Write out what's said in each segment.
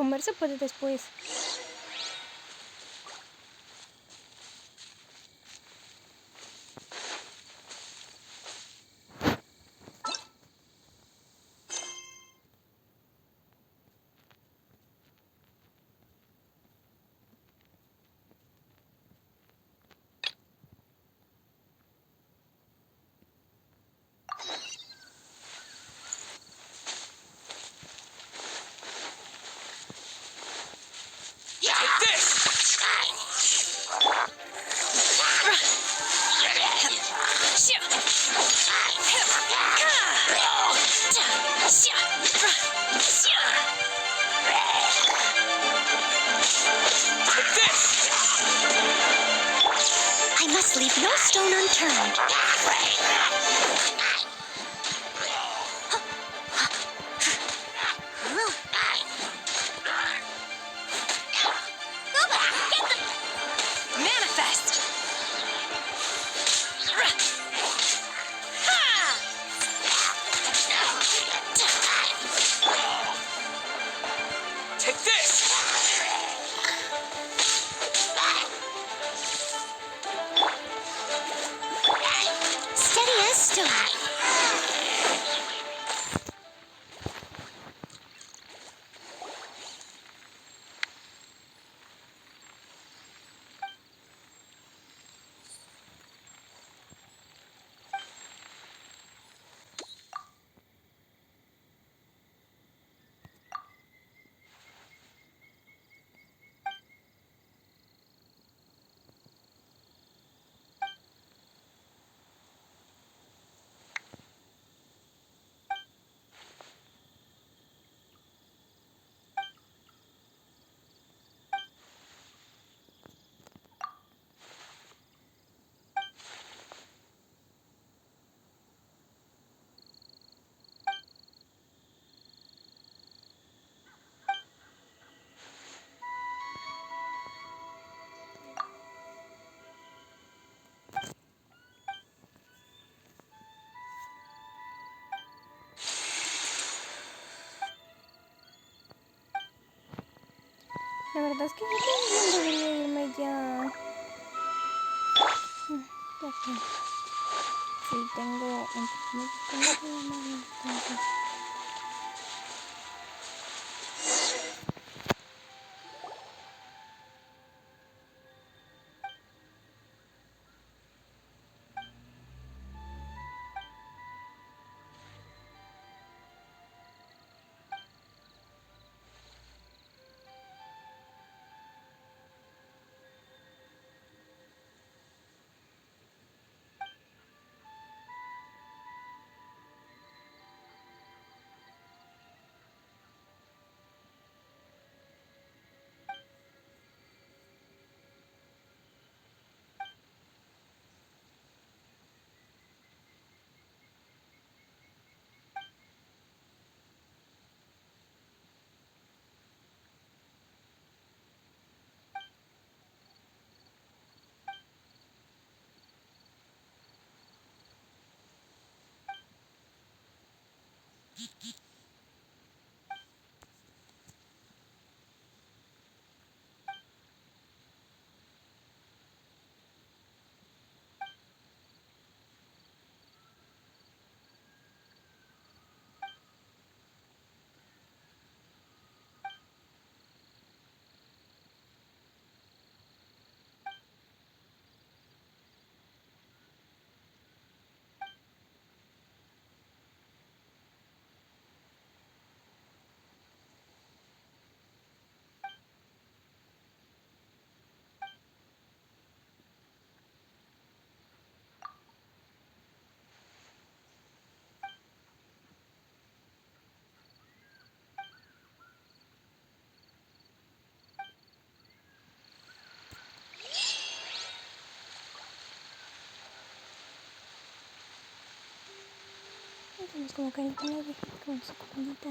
comer se puede después. I must leave no stone unturned. Manifest! Take this! Steady as stone. La verdad es que yo también debería irme ya. Ya fue. Sí, tengo un poquito de mal, entonces. Tenemos como cariño con la viejita con su comunita.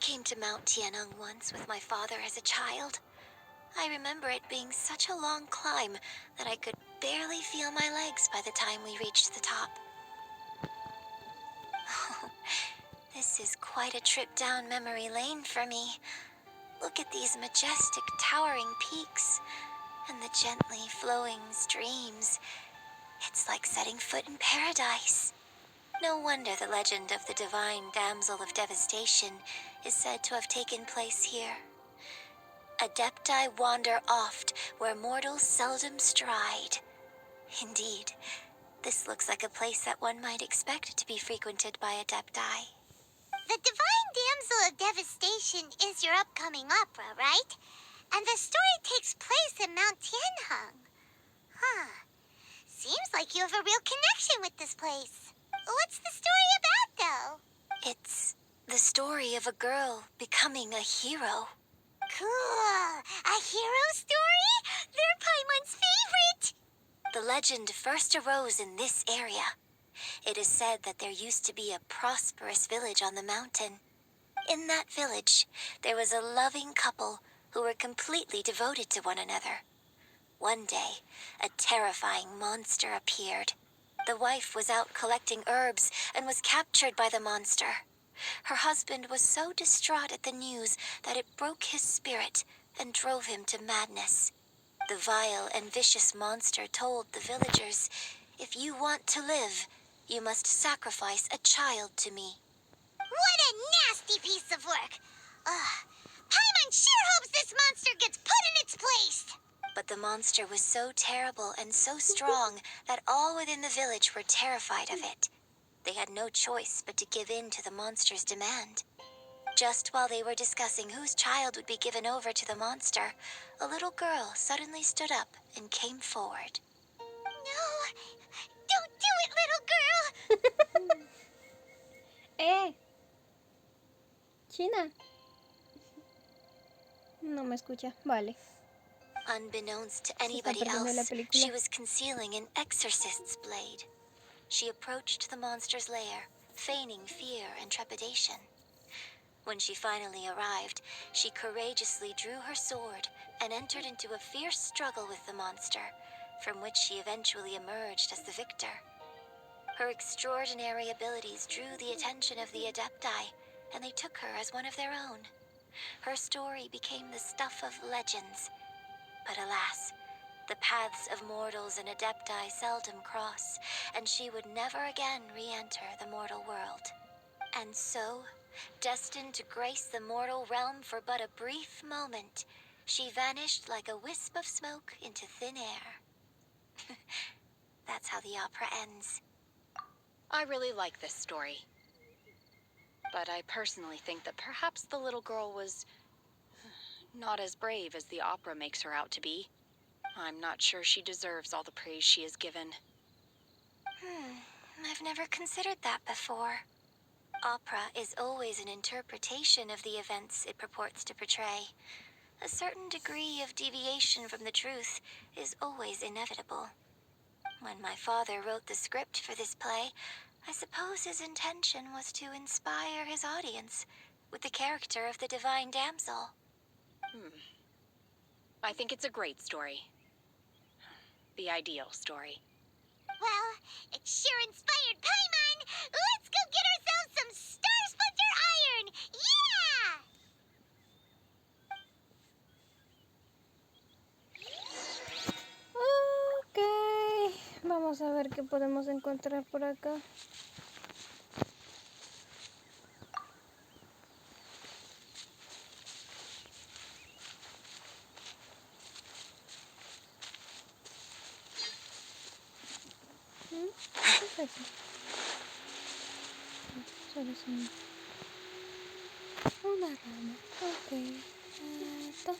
came to Mount Tianeng once with my father as a child. I remember it being such a long climb that I could barely feel my legs by the time we reached the top. This is quite a trip down memory lane for me. Look at these majestic, towering peaks and the gently flowing streams. It's like setting foot in paradise. No wonder the legend of the divine damsel of devastation is said to have taken place here. Adepti wander oft where mortals seldom stride. Indeed, this looks like a place that one might expect to be frequented by Adepti. The Divine Damsel of Devastation is your upcoming opera, right? And the story takes place in Mount Tianheng. Huh. Seems like you have a real connection with this place. What's the story about, though? It's the story of a girl becoming a hero. Cool. A hero story? They're Paimon's favorite. The legend first arose in this area. It is said that there used to be a prosperous village on the mountain. In that village, there was a loving couple who were completely devoted to one another. One day, a terrifying monster appeared. The wife was out collecting herbs and was captured by the monster. Her husband was so distraught at the news that it broke his spirit and drove him to madness. The vile and vicious monster told the villagers, "If you want to live, you must sacrifice a child to me." What a nasty piece of work. Paimon sure hopes this monster gets put in its place. But the monster was so terrible and so strong that all within the village were terrified of it. They had no choice but to give in to the monster's demand. Just while they were discussing whose child would be given over to the monster, a little girl suddenly stood up and came forward. No, don't do it, little girl. China. No me escucha. Vale. Unbeknownst to Se está anybody perdiendo la else, película. she was concealing an exorcist's blade. She approached the monster's lair, feigning fear and trepidation. When she finally arrived, she courageously drew her sword and entered into a fierce struggle with the monster, from which she eventually emerged as the victor. Her extraordinary abilities drew the attention of the Adepti, and they took her as one of their own. Her story became the stuff of legends. But alas, the paths of mortals and Adepti seldom cross, and she would never again re-enter the mortal world. And so, destined to grace the mortal realm for but a brief moment, she vanished like a wisp of smoke into thin air. That's how the opera ends. I really like this story. But I personally think that perhaps the little girl was not as brave as the opera makes her out to be. I'm not sure she deserves all the praise she is given. I've never considered that before. Opera is always an interpretation of the events it purports to portray. A certain degree of deviation from the truth is always inevitable. When my father wrote the script for this play, I suppose his intention was to inspire his audience with the character of the divine damsel. I think it's a great story. The ideal story. Well, it sure inspired Paimon. Let's go get ourselves some Star Splinter Iron. Yeah! Ok. Vamos a ver qué podemos encontrar por acá. ¿Qué es eso? Solo es una rama. Ok. Esto.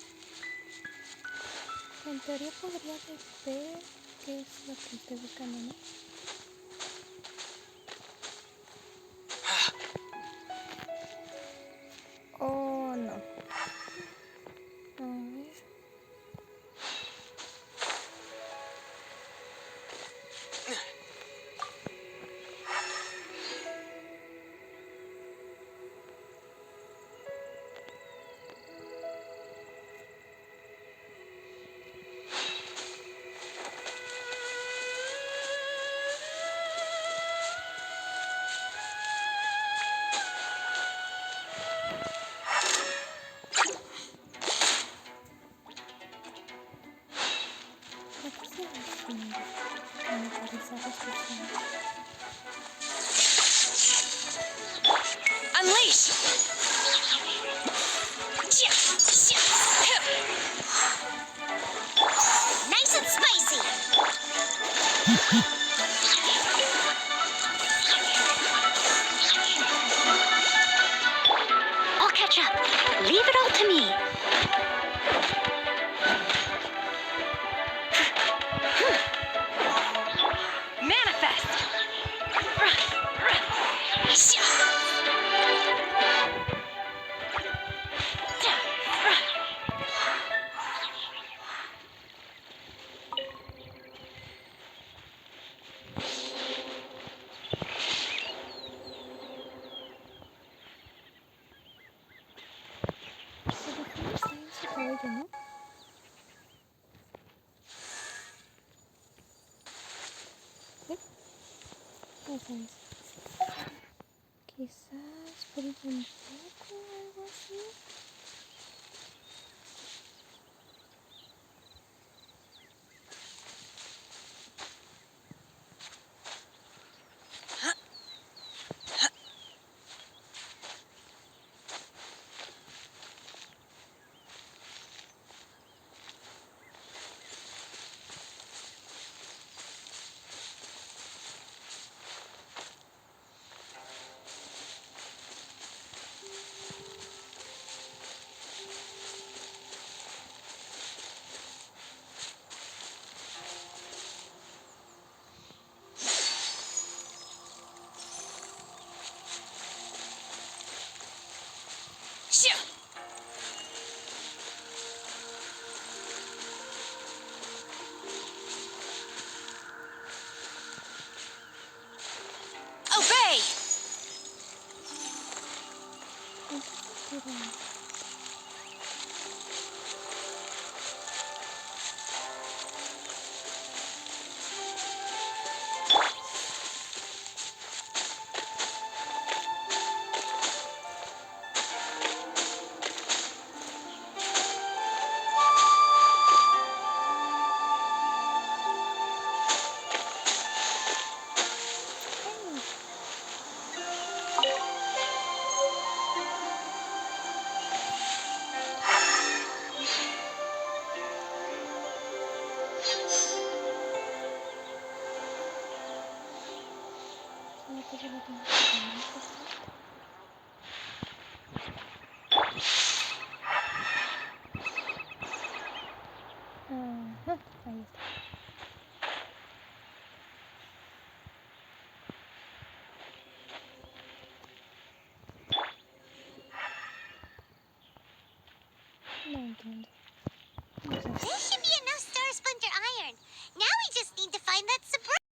En teoría podría ver qué es lo que estoy buscando, ¿no? Oh, no. A ver. catch up. Leave it all to me. Manifest! Se dejamos ahí su cabello, ¿no? ¿Sí? No sabes. Quizás brille un poco o algo así. Obey! ¿En qué sentido? ¿Será que solo tengo que poner esto? Ajá, ahí está. No entiendo. Vamos a ver. There should be enough Star Splinter iron. Now we